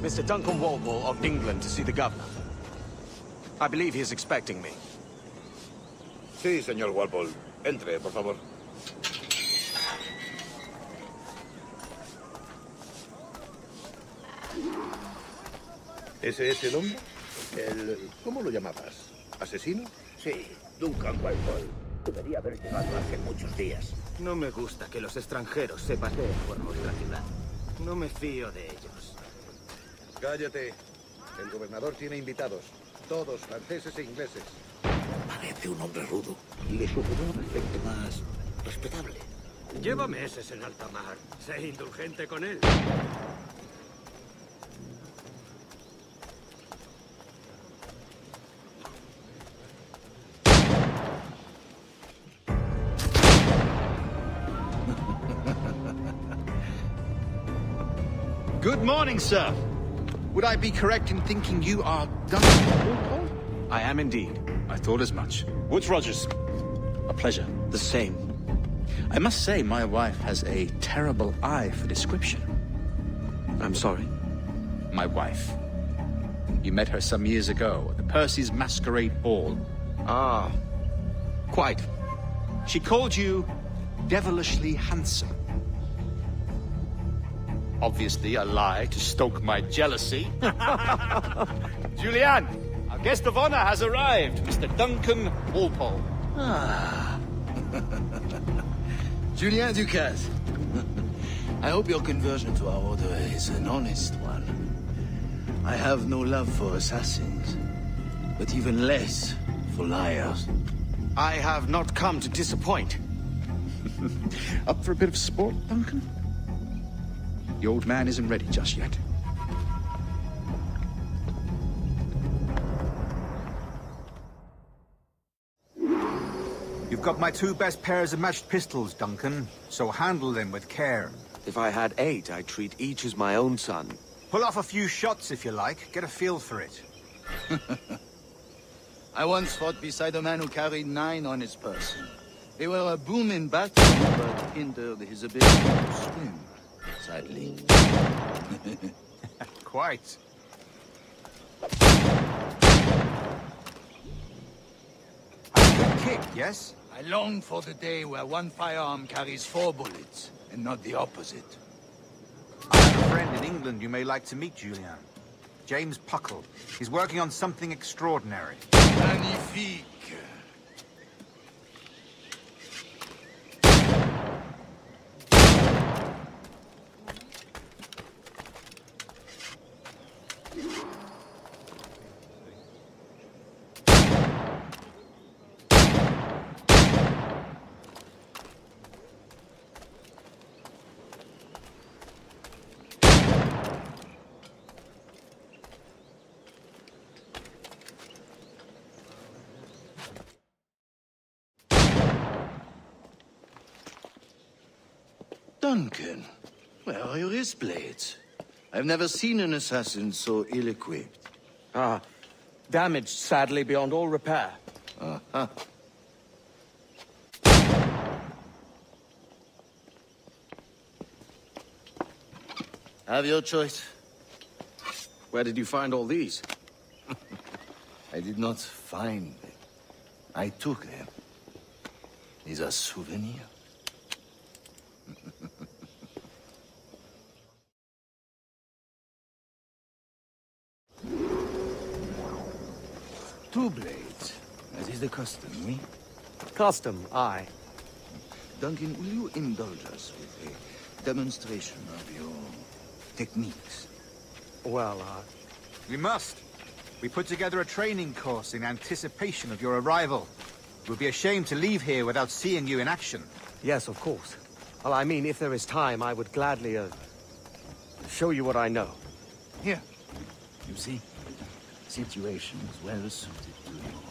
Mr. Duncan Walpole of England to see the governor. I believe he is expecting me. Sí, señor Walpole. Entre, por favor. ¿Ese es el hombre? ¿Cómo lo llamabas? ¿Asesino? Sí, Duncan Walpole. Debería haber llegado hace muchos días. No me gusta que los extranjeros se pateen por nuestra ciudad. No me fío de ellos. Cállate. El gobernador tiene invitados. Todos franceses e ingleses. Parece un hombre rudo. Le sucedió a gente más respetable. Lleva meses en alta mar. Sé indulgente con él. Good morning, sir. Would I be correct in thinking you are Duncan Walpole? I am indeed. I thought as much. Woods Rogers. A pleasure. The same. I must say, my wife has a terrible eye for description. I'm sorry. My wife. You met her some years ago at the Percy's Masquerade Ball. Ah, quite. She called you devilishly handsome. Obviously a lie to stoke my jealousy. Julianne, our guest of honor has arrived, Mr. Duncan Walpole. Ah. Julien Ducasse. I hope your conversion to our order is an honest one. I have no love for assassins, but even less for liars. I have not come to disappoint. Up for a bit of sport, Duncan? The old man isn't ready just yet. You've got my two best pairs of matched pistols, Duncan, so handle them with care. If I had 8, I'd treat each as my own son. Pull off a few shots if you like, get a feel for it. I once fought beside a man who carried 9 on his person. They were a boom in battle, but hindered his ability to swim, sadly. Quite. A good kick, yes? I long for the day where one firearm carries 4 bullets, and not the opposite. I have a friend in England you may like to meet, Julien. James Puckle. He's working on something extraordinary. Magnifique. Duncan, where are your wrist blades? I've never seen an assassin so ill-equipped. Ah, damaged sadly beyond all repair. Uh-huh. Have your choice. Where did you find all these? I did not find them. I took them. These are souvenirs. Two blades, as is the custom, me? Custom, aye. Duncan, will you indulge us with a demonstration of your techniques? Well, We must. We put together a training course in anticipation of your arrival. It would be a shame to leave here without seeing you in action. yes, of course. Well, I mean, if there is time, I would gladly, show you what I know. Here. You see? Situations well suited to your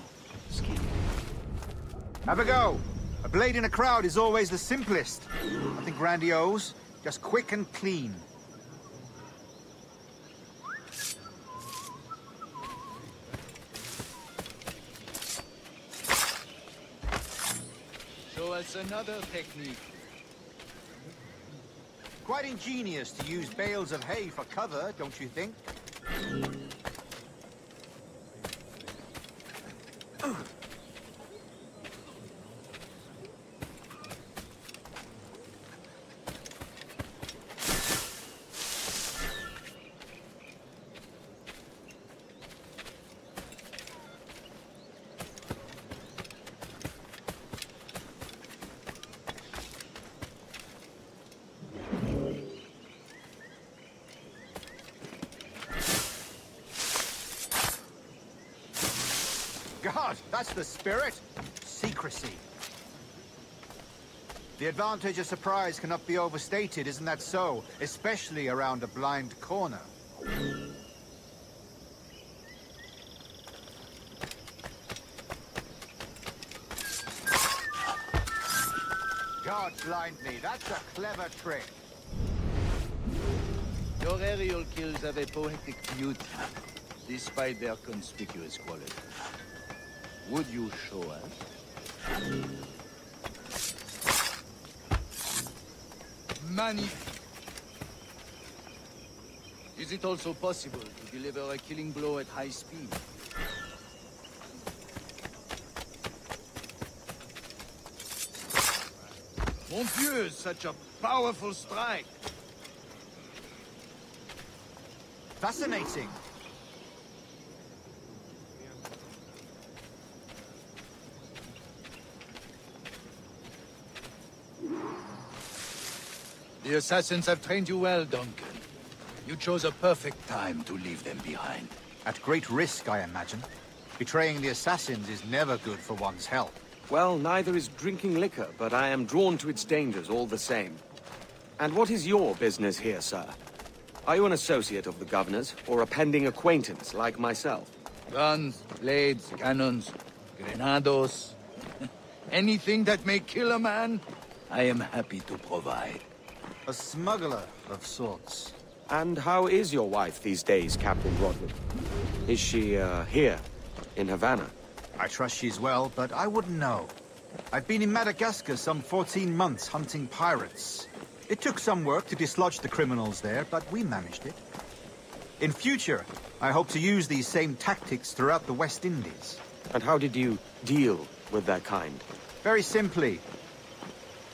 skill. Have a go. A blade in a crowd is always the simplest. Nothing grandiose, just quick and clean. Show us another technique. Quite ingenious to use bales of hay for cover, don't you think? God, that's the spirit. Secrecy. The advantage of surprise cannot be overstated, isn't that so? Especially around a blind corner. God blind me, that's a clever trick. Your aerial kills have a poetic beauty, despite their conspicuous quality. Would you show us? Magnifique! Is it also possible to deliver a killing blow at high speed? Mon Dieu, such a powerful strike! Fascinating. The assassins have trained you well, Duncan. You chose a perfect time to leave them behind. At great risk, I imagine. Betraying the assassins is never good for one's health. Well, neither is drinking liquor, but I am drawn to its dangers all the same. And what is your business here, sir? Are you an associate of the governor's, or a pending acquaintance like myself? Guns, blades, cannons, grenados. Anything that may kill a man, I am happy to provide. A smuggler of sorts. And how is your wife these days, Captain Rodman? Is she, here, in Havana? I trust she's well, but I wouldn't know. I've been in Madagascar some 14 months hunting pirates. It took some work to dislodge the criminals there, but we managed it. In future, I hope to use these same tactics throughout the West Indies. And how did you deal with that kind? Very simply.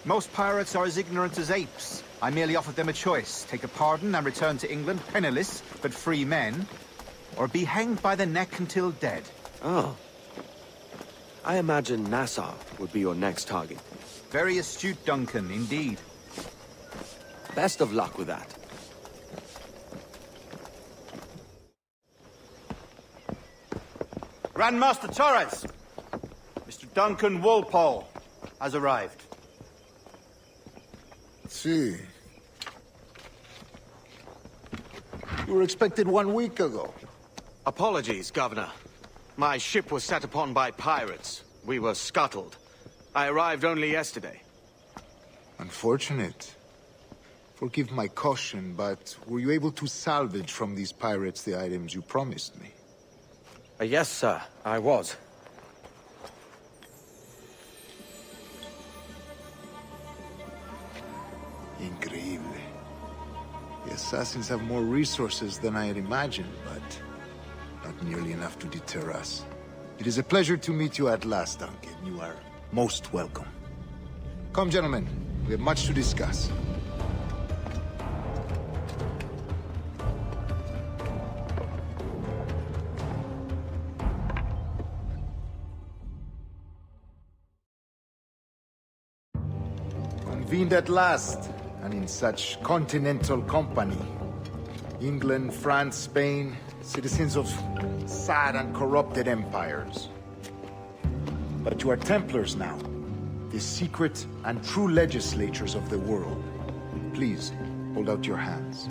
Most pirates are as ignorant as apes. I merely offered them a choice. Take a pardon and return to England penniless, but free men. Or be hanged by the neck until dead. Oh. I imagine Nassau would be your next target. Very astute, Duncan, indeed. Best of luck with that. Grand Master Torres! Mr. Duncan Walpole has arrived. See. You were expected 1 week ago. Apologies, Governor. My ship was set upon by pirates. We were scuttled. I arrived only yesterday. Unfortunate. Forgive my caution, but were you able to salvage from these pirates the items you promised me? Yes, sir, I was. Increíble. The assassins have more resources than I had imagined, but not nearly enough to deter us. It is a pleasure to meet you at last, Duncan. You are most welcome. Come, gentlemen. We have much to discuss. Convened at last, and in such continental company. England, France, Spain, citizens of sad and corrupted empires. But you are Templars now, the secret and true legislators of the world. Please, hold out your hands.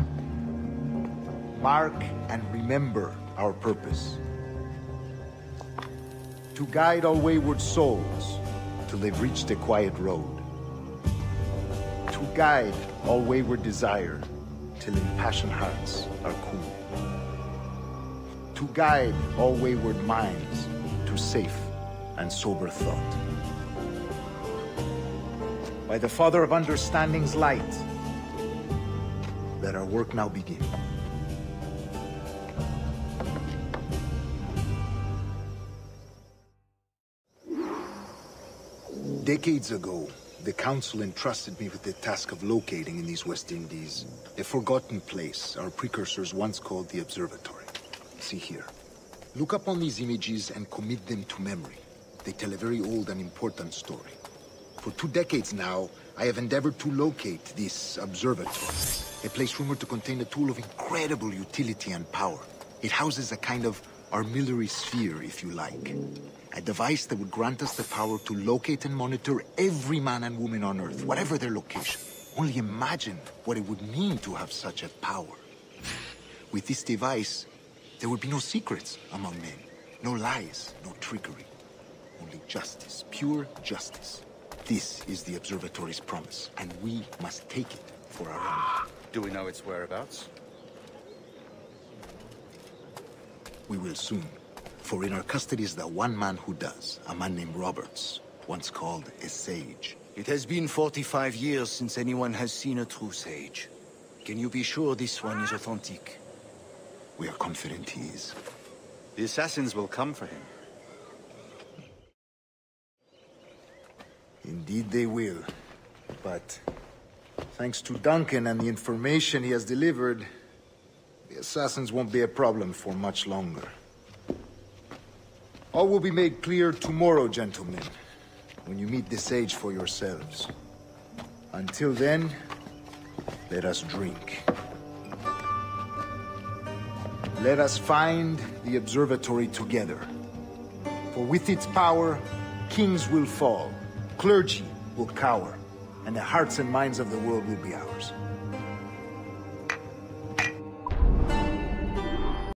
Mark and remember our purpose. To guide all wayward souls till they've reached the quiet road. To guide all wayward desire till impassioned hearts are cool. To guide all wayward minds to safe and sober thought. By the Father of Understanding's light, Let our work now begin. Decades ago, the Council entrusted me with the task of locating in these West Indies a forgotten place our precursors once called the Observatory. See here. Look up on these images and commit them to memory. They tell a very old and important story. For 2 decades now, I have endeavored to locate this observatory, a place rumored to contain a tool of incredible utility and power. It houses a kind of armillary sphere, if you like. A device that would grant us the power to locate and monitor every man and woman on Earth, whatever their location. Only imagine what it would mean to have such a power. With this device, there would be no secrets among men, no lies, no trickery. Only justice, pure justice. This is the Observatory's promise, and we must take it for our own. Do we know its whereabouts? We will soon. For in our custody is the one man who does, a man named Roberts, once called a sage. It has been 45 years since anyone has seen a true sage. Can you be sure this one is authentic? We are confident he is. The assassins will come for him. Indeed they will. But thanks to Duncan and the information he has delivered, the assassins won't be a problem for much longer. All will be made clear tomorrow, gentlemen, when you meet the sage for yourselves. Until then, let us drink. Let us find the observatory together. For with its power, kings will fall, clergy will cower, and the hearts and minds of the world will be ours.